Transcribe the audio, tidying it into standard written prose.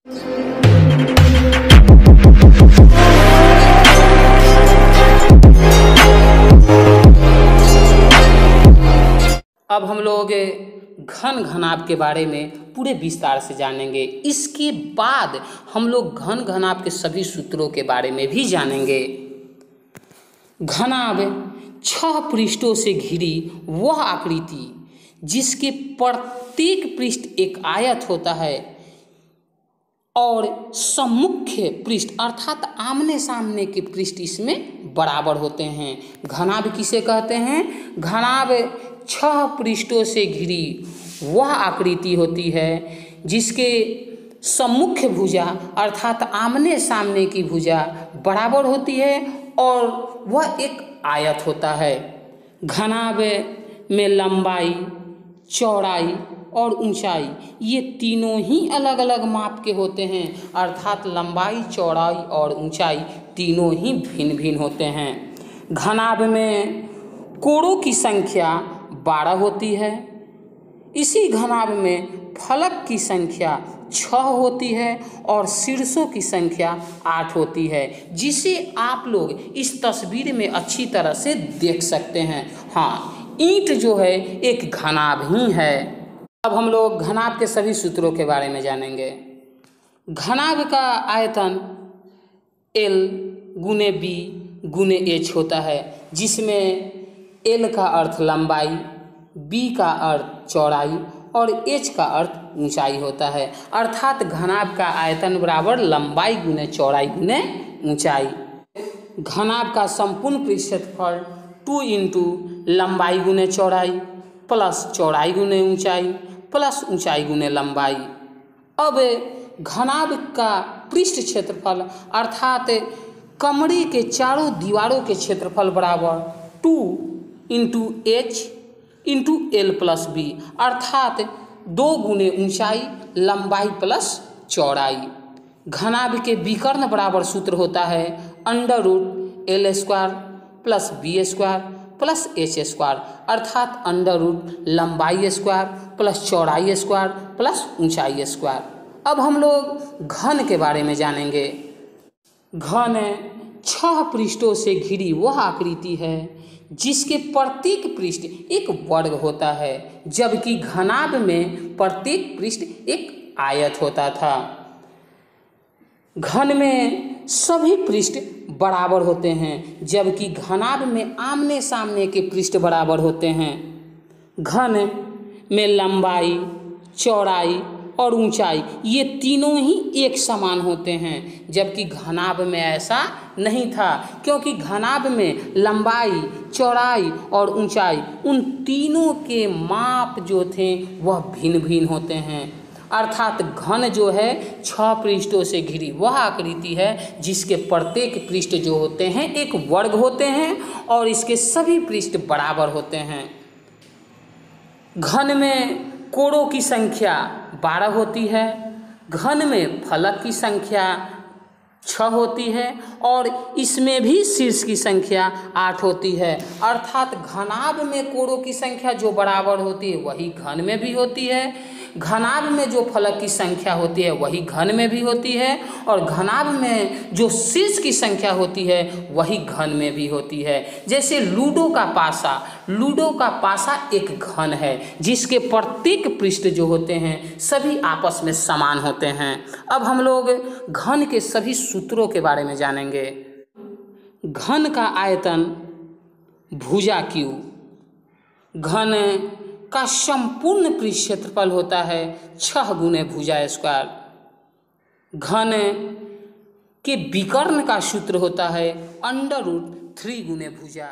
अब हम लोग घन घनाभ के बारे में पूरे विस्तार से जानेंगे। इसके बाद हम लोग घन घनाभ के सभी सूत्रों के बारे में भी जानेंगे। घनाभ 6 पृष्ठों से घिरी वह आकृति जिसके प्रत्येक पृष्ठ एक आयत होता है और सम्मुख्य पृष्ठ अर्थात आमने सामने के पृष्ठ इसमें बराबर होते हैं। घनाभ किसे कहते हैं? घनाभ 6 पृष्ठों से घिरी वह आकृति होती है जिसके सम्मुख्य भुजा अर्थात आमने सामने की भुजा बराबर होती है और वह एक आयत होता है। घनाभ में लंबाई, चौड़ाई और ऊंचाई ये तीनों ही अलग अलग माप के होते हैं अर्थात लंबाई, चौड़ाई और ऊंचाई तीनों ही भिन्न भिन्न होते हैं। घनाभ में कोणों की संख्या 12 होती है। इसी घनाभ में फलक की संख्या 6 होती है और शीर्षों की संख्या 8 होती है, जिसे आप लोग इस तस्वीर में अच्छी तरह से देख सकते हैं। हाँ, ईंट जो है एक घनाभ ही है। अब हम लोग घनाभ के सभी सूत्रों के बारे में जानेंगे। घनाभ का आयतन L गुने B गुने H होता है, जिसमें L का अर्थ लंबाई, B का अर्थ चौड़ाई और H का अर्थ ऊंचाई होता है। अर्थात घनाभ का आयतन बराबर लंबाई गुने चौड़ाई गुने ऊंचाई। घनाभ का संपूर्ण पृष्ठ क्षेत्रफल 2 इंटू लंबाई गुने चौड़ाई प्लस चौड़ाई गुने ऊंचाई प्लस ऊंचाई गुने लंबाई। अब घनाभ का पृष्ठ क्षेत्रफल अर्थात कमरे के चारों दीवारों के क्षेत्रफल बराबर 2 into H into L plus B अर्थात 2 गुने ऊंचाई लंबाई प्लस चौड़ाई। घनाभ के विकर्ण बराबर सूत्र होता है √L² plus B² plus H² अर्थात लंबाई स्क्वायर प्लस चौड़ाई स्क्वायर प्लस ऊंचाई स्क्वायर। अब हम लोग घन के बारे में जानेंगे। घन 6 पृष्ठों से घिरी वह आकृति है जिसके प्रत्येक पृष्ठ एक वर्ग होता है, जबकि घनाभ में प्रत्येक पृष्ठ एक आयत होता था। घन में सभी पृष्ठ बराबर होते हैं, जबकि घनाभ में आमने सामने के पृष्ठ बराबर होते हैं। घन में लंबाई, चौड़ाई और ऊंचाई ये तीनों ही एक समान होते हैं, जबकि घनाभ में ऐसा नहीं था, क्योंकि घनाभ में लंबाई, चौड़ाई और ऊंचाई उन तीनों के माप जो थे वह भिन्न भिन्न होते हैं। अर्थात घन जो है 6 पृष्ठों से घिरी वह आकृति है जिसके प्रत्येक पृष्ठ जो होते हैं एक वर्ग होते हैं और इसके सभी पृष्ठ बराबर होते हैं। घन में कोणों की संख्या 12 होती है। घन में फलक की संख्या 6 होती है और इसमें भी शीर्ष की संख्या 8 होती है। अर्थात घनाभ में कोणों की संख्या जो बराबर होती है वही घन में भी होती है। घनाभ में जो फलक की संख्या होती है वही घन में भी होती है और घनाभ में जो शीर्ष की संख्या होती है वही घन में भी होती है। जैसे लूडो का पासा एक घन है जिसके प्रत्येक पृष्ठ जो होते हैं सभी आपस में समान होते हैं। अब हम लोग घन के सभी सूत्रों के बारे में जानेंगे। घन का आयतन भुजा Q घन का संपूर्ण पृष्ठ क्षेत्रफल होता है 6 गुने भुजा स्क्वायर। घन के विकर्ण का सूत्र होता है √3 गुने भुजा।